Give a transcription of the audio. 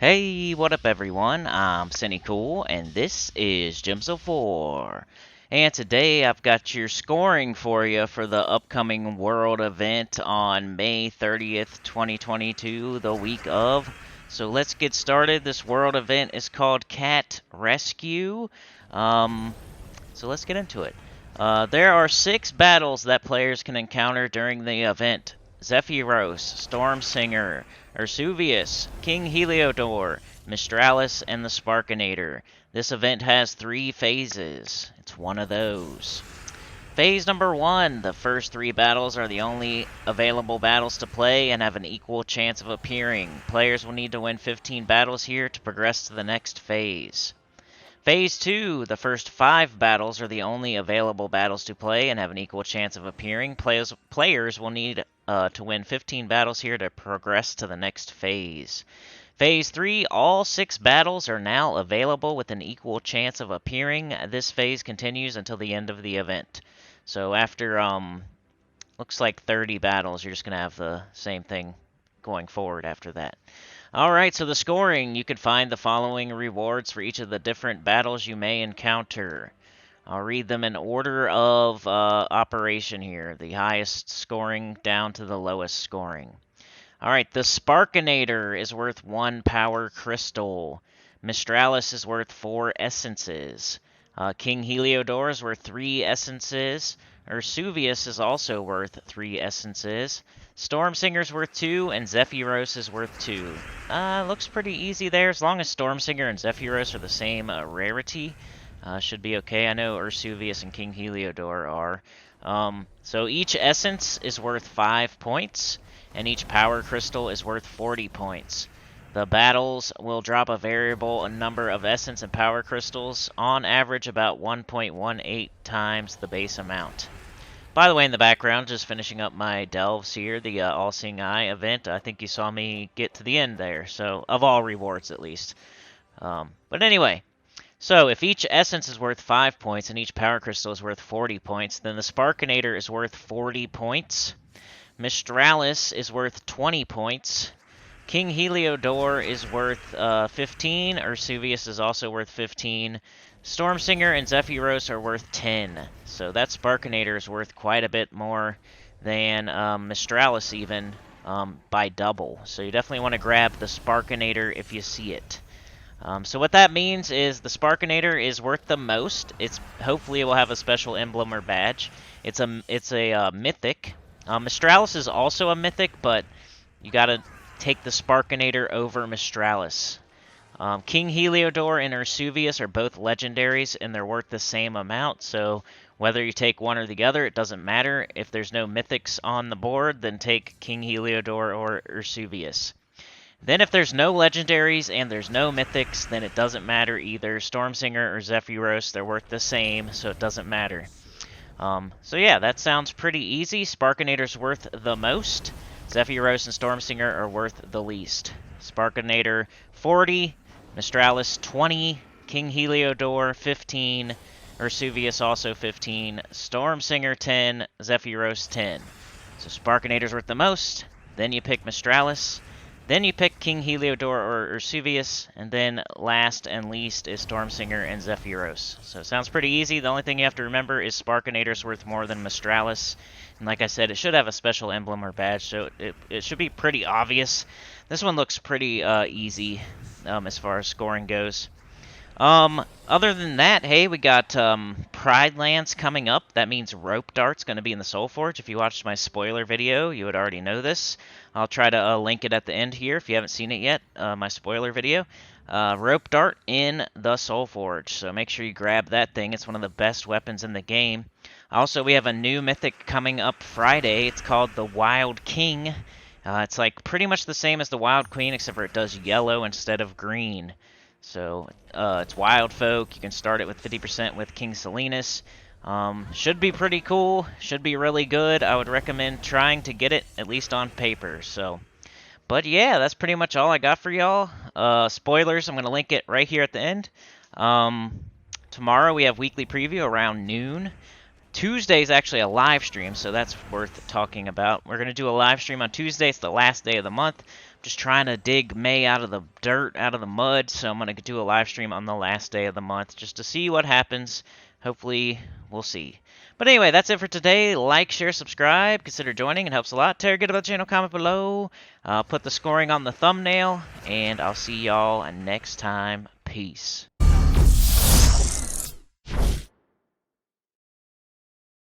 Hey, what up everyone? I'm Sinnycool, and this is Gems of 4. And today I've got your scoring for you for the upcoming World event on May 30th, 2022, the week of. So let's get started. This World event is called Cat Rescue. So let's get into it. There are 6 battles that players can encounter during the event. Zephyros, Stormsinger, Ursuvius, King Heliodor, Mistralis, and the Sparkinator. This event has 3 phases. It's one of those. Phase number 1. The first 3 battles are the only available battles to play and have an equal chance of appearing. Players will need to win 15 battles here to progress to the next phase. Phase 2, the first 5 battles are the only available battles to play and have an equal chance of appearing. Players will need to win 15 battles here to progress to the next phase. Phase 3, all 6 battles are now available with an equal chance of appearing. This phase continues until the end of the event. So after, looks like 30 battles, you're just going to have the same thing going forward after that. Alright, so the scoring, you can find the following rewards for each of the different battles you may encounter. I'll read them in order of operation here, the highest scoring down to the lowest scoring. Alright, the Sparkinator is worth 1 power crystal. Mistralis is worth 4 essences. King Heliodor is worth 3 essences. Ursuvius is also worth 3 essences. Stormsinger's worth 2, and Zephyros is worth 2. Looks pretty easy there. As long as Stormsinger and Zephyros are the same rarity, should be okay. I know Ursuvius and King Heliodor are. So each essence is worth 5 points, and each power crystal is worth 40 points. The battles will drop a variable number of essence and power crystals, on average about 1.18 times the base amount. By the way, in the background, just finishing up my delves here, the All-Seeing Eye event. I think you saw me get to the end there, so of all rewards at least. But anyway, so if each essence is worth 5 points and each power crystal is worth 40 points, then the Sparkinator is worth 40 points. Mistralis is worth 20 points. King Heliodor is worth 15. Ursuvius is also worth 15. Stormsinger and Zephyros are worth 10. So that Sparkinator is worth quite a bit more than Mistralis even, by double. So you definitely want to grab the Sparkinator if you see it. So what that means is the Sparkinator is worth the most. Hopefully it will have a special emblem or badge. It's a mythic. Mistralis is also a mythic, but you gotta take the Sparkinator over Mistralis. King Heliodor and Ursuvius are both legendaries, and they're worth the same amount, so whether you take one or the other, it doesn't matter. If there's no mythics on the board, then take King Heliodor or Ursuvius. Then if there's no legendaries and there's no mythics, then it doesn't matter either. Stormsinger or Zephyros, they're worth the same, so it doesn't matter. So yeah, that sounds pretty easy. Sparkinator's worth the most. Zephyros and Stormsinger are worth the least. Sparkinator 40, Mistralis 20, King Heliodor 15, Ursuvius also 15, Stormsinger 10, Zephyros 10. So Sparkinator's worth the most, then you pick Mistralis, then you pick King Heliodor or Ursuvius, and then last and least is Stormsinger and Zephyros. So it sounds pretty easy. The only thing you have to remember is Sparkinator's worth more than Mistralis. And like I said, it should have a special emblem or badge, so it should be pretty obvious. This one looks pretty easy as far as scoring goes. Other than that, hey, we got Pride Lands coming up. That means Rope Dart's going to be in the Soulforge. If you watched my spoiler video, you would already know this. I'll try to link it at the end here if you haven't seen it yet, my spoiler video. Rope Dart in the Soulforge, so make sure you grab that thing. It's one of the best weapons in the game. Also, we have a new mythic coming up Friday. It's called the Wild King. It's like pretty much the same as the Wild Queen, except for it does yellow instead of green. So it's Wild Folk. You can start it with 50% with King Salinas. Should be pretty cool. Should be really good. I would recommend trying to get it, at least on paper. So, but yeah, that's pretty much all I got for y'all. Spoilers, I'm going to link it right here at the end. Tomorrow we have weekly preview around noon. Tuesday is actually a live stream, so that's worth talking about. We're going to do a live stream on Tuesday. It's the last day of the month. I'm just trying to dig May out of the dirt, out of the mud, so I'm going to do a live stream on the last day of the month just to see what happens. Hopefully, we'll see. But anyway, that's it for today. Like, share, subscribe. Consider joining. It helps a lot. Tell your good about the channel, comment below. Put the scoring on the thumbnail, and I'll see y'all next time. Peace.